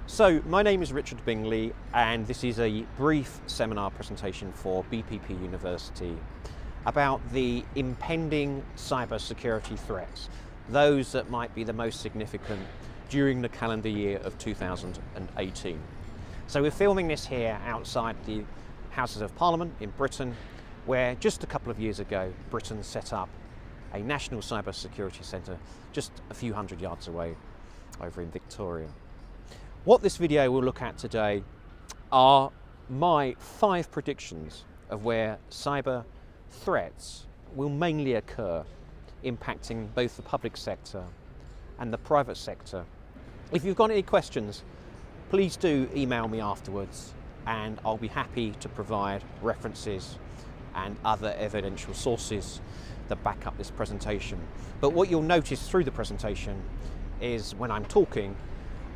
So, my name is Richard Bingley, and this is a brief seminar presentation for BPP University about the impending cybersecurity threats, those that might be the most significant during the calendar year of 2018. So we're filming this here outside the Houses of Parliament in Britain, where just a couple of years ago Britain set up a national cybersecurity centre just a few hundred yards away over in Victoria. What this video will look at today are my 5 predictions of where cyber threats will mainly occur, impacting both the public sector and the private sector. If you've got any questions, please do email me afterwards and I'll be happy to provide references and other evidential sources that back up this presentation. But what you'll notice through the presentation is when I'm talking,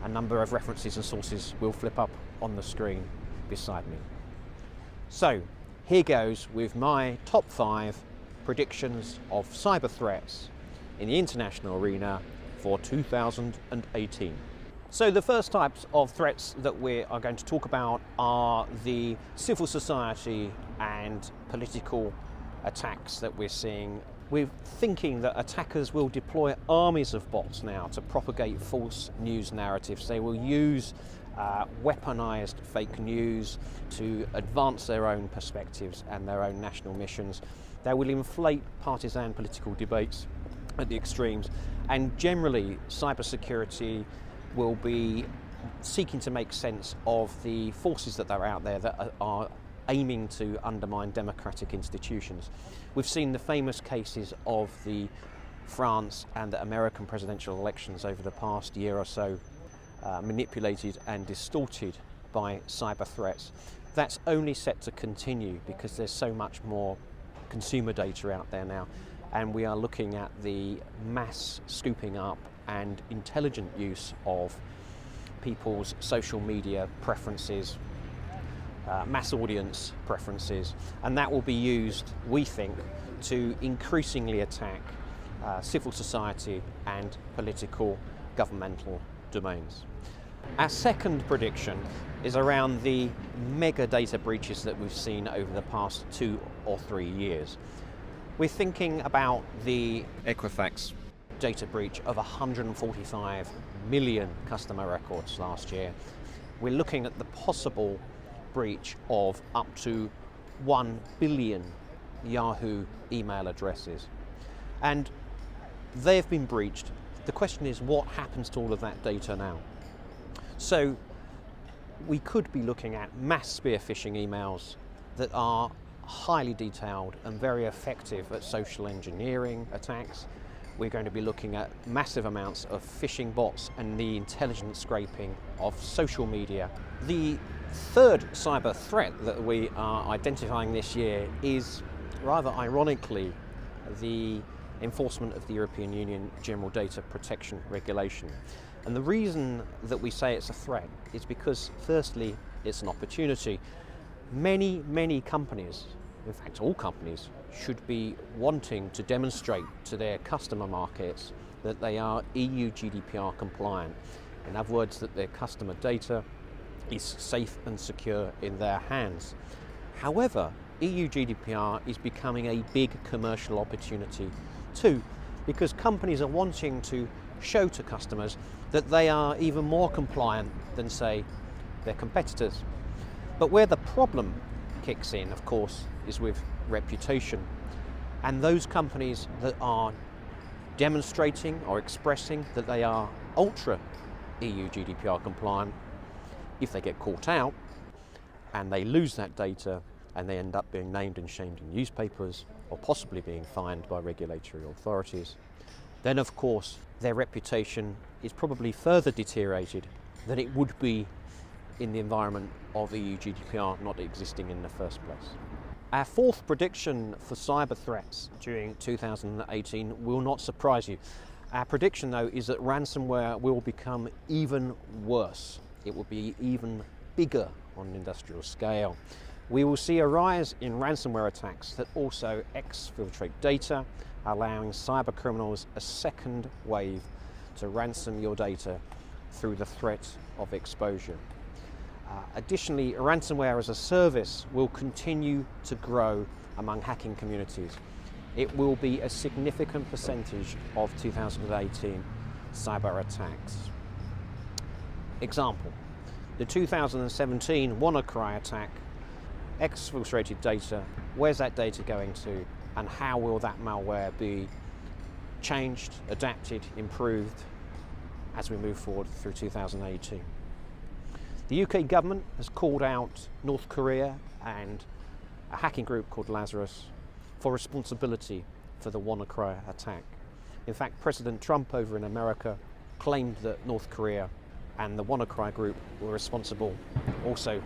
a number of references and sources will flip up on the screen beside me. So here goes with my top 5 predictions of cyber threats in the international arena for 2018. So the first types of threats that we are going to talk about are the civil society and political attacks that we're seeing. We're thinking that attackers will deploy armies of bots now to propagate false news narratives. They will use weaponized fake news to advance their own perspectives and their own national missions. They will inflate partisan political debates at the extremes, and generally cybersecurity will be seeking to make sense of the forces that are out there that are aiming to undermine democratic institutions. We've seen the famous cases of the France and the American presidential elections over the past year or so manipulated and distorted by cyber threats. That's only set to continue because there's so much more consumer data out there now, and we are looking at the mass scooping up and intelligent use of people's social media preferences, mass audience preferences, and that will be used, we think, to increasingly attack civil society and political governmental domains. Our second prediction is around the mega data breaches that we've seen over the past 2 or 3 years. We're thinking about the Equifax data breach of 145 million customer records last year. We're looking at the possible breach of up to 1 billion Yahoo email addresses, and they've been breached. The question is, what happens to all of that data now? So we could be looking at mass spear phishing emails that are highly detailed and very effective at social engineering attacks. We're going to be looking at massive amounts of phishing bots and the intelligent scraping of social media. The third cyber threat that we are identifying this year is, rather ironically, the enforcement of the European Union General Data Protection Regulation. And the reason that we say it's a threat is because, firstly, it's an opportunity. Many companies, in fact all companies, should be wanting to demonstrate to their customer markets that they are EU GDPR compliant. In other words, that their customer data is safe and secure in their hands. However, EU GDPR is becoming a big commercial opportunity too, because companies are wanting to show to customers that they are even more compliant than, say, their competitors. But where the problem kicks in, of course, is with reputation. And those companies that are demonstrating or expressing that they are ultra EU GDPR compliant, if they get caught out and they lose that data and they end up being named and shamed in newspapers or possibly being fined by regulatory authorities, then of course their reputation is probably further deteriorated than it would be in the environment of EU GDPR not existing in the first place. Our fourth prediction for cyber threats during 2018 will not surprise you. Our prediction, though, is that ransomware will become even worse. It will be even bigger on an industrial scale. We will see a rise in ransomware attacks that also exfiltrate data, allowing cyber criminals a second wave to ransom your data through the threat of exposure. Additionally, ransomware as a service will continue to grow among hacking communities. It will be a significant percentage of 2018 cyber attacks. Example, the 2017 WannaCry attack exfiltrated data. Where's that data going to, and how will that malware be changed, adapted, improved as we move forward through 2018? The UK government has called out North Korea and a hacking group called Lazarus for responsibility for the WannaCry attack. In fact, President Trump over in America claimed that North Korea and the WannaCry group were responsible also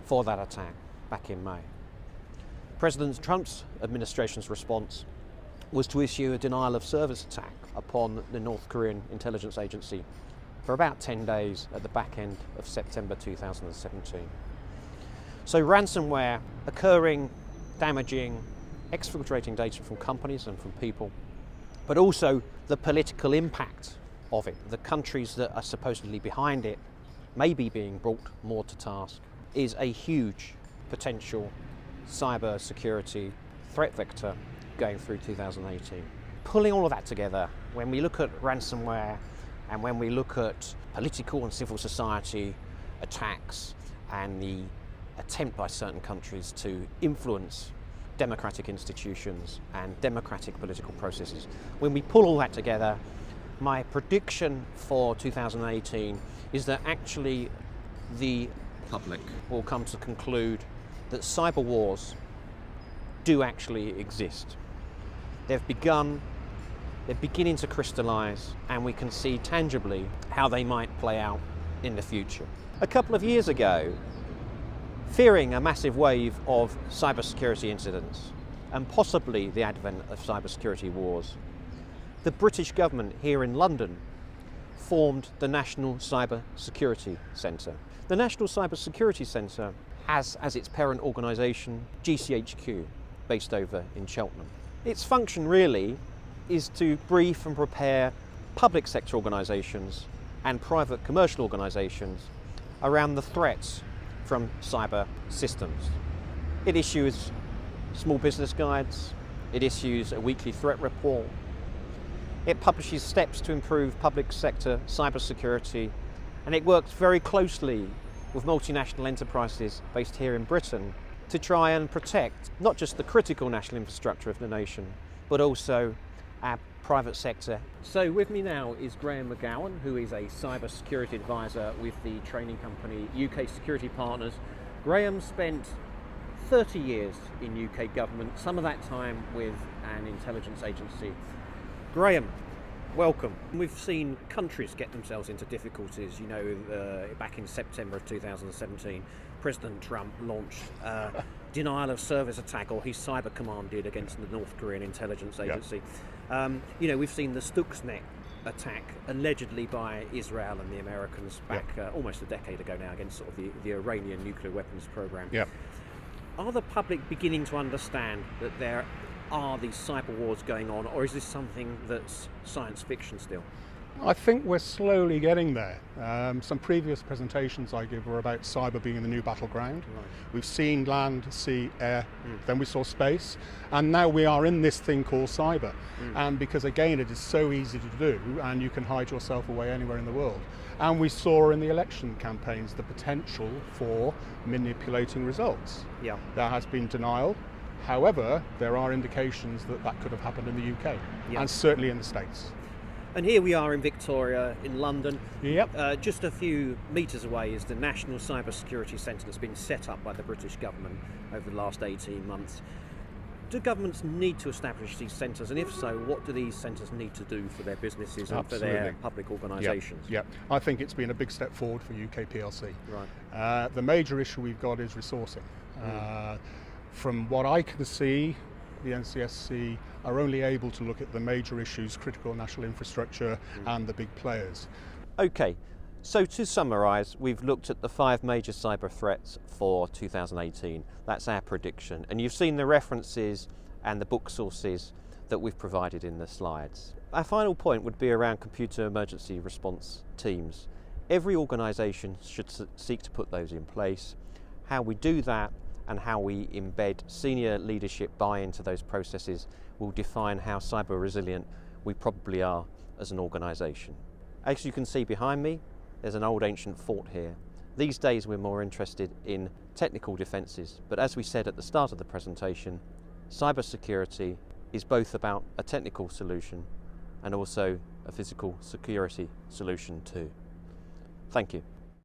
for that attack back in May. President Trump's administration's response was to issue a denial of service attack upon the North Korean intelligence agency for about 10 days at the back end of September 2017. So ransomware occurring, damaging, exfiltrating data from companies and from people, but also the political impact of it. The countries that are supposedly behind it may be being brought more to task, is a huge potential cyber security threat vector going through 2018. Pulling all of that together, when we look at ransomware and when we look at political and civil society attacks and the attempt by certain countries to influence democratic institutions and democratic political processes, when we pull all that together, my prediction for 2018 is that actually the public will come to conclude that cyber wars do actually exist. They're beginning to crystallize, and we can see tangibly how they might play out in the future. A couple of years ago, fearing a massive wave of cybersecurity incidents and possibly the advent of cybersecurity wars, the British government here in London formed the National Cyber Security Centre. The National Cyber Security Centre has as its parent organisation GCHQ, based over in Cheltenham. Its function really is to brief and prepare public sector organisations and private commercial organisations around the threats from cyber systems. It issues small business guides, it issues a weekly threat report, it publishes steps to improve public sector cybersecurity, and it works very closely with multinational enterprises based here in Britain to try and protect not just the critical national infrastructure of the nation, but also our private sector. So with me now is Graham McGowan, who is a cyber security advisor with the training company UK Security Partners. Graham spent 30 years in UK government, some of that time with an intelligence agency. Graham, welcome. We've seen countries get themselves into difficulties. You know, back in September of 2017, President Trump launched denial of service attack, or his cyber command did, against the North Korean intelligence agency. Yep. You know, we've seen the Stuxnet attack allegedly by Israel and the Americans back almost a decade ago now against sort of the Iranian nuclear weapons program. Yep. Are the public beginning to understand that there are these cyber wars going on, or is this something that's science fiction still? I think we're slowly getting there. Some previous presentations I give were about cyber being the new battleground. Right. We've seen land, sea, air, then we saw space, and now we are in this thing called cyber. And because again, it is so easy to do, and you can hide yourself away anywhere in the world. And we saw in the election campaigns the potential for manipulating results. Yeah. There has been denial. However, there are indications that that could have happened in the UK, and certainly in the States. And here we are in Victoria, in London. Yep. Just a few metres away is the National Cyber Security Centre that's been set up by the British government over the last 18 months. Do governments need to establish these centres, and if so, what do these centres need to do for their businesses and for their public organisations? Yeah, I think it's been a big step forward for UK PLC. Right. The major issue we've got is resourcing. From what I can see, the NCSC are only able to look at the major issues, critical national infrastructure and the big players. Okay, so to summarise, we've looked at the 5 major cyber threats for 2018. That's our prediction. And you've seen the references and the book sources that we've provided in the slides. Our final point would be around computer emergency response teams. Every organisation should seek to put those in place. How we do that and how we embed senior leadership buy-in to those processes will define how cyber resilient we probably are as an organisation. As you can see behind me, there's an old ancient fort here. These days we're more interested in technical defences, but as we said at the start of the presentation, cyber security is both about a technical solution and also a physical security solution too. Thank you.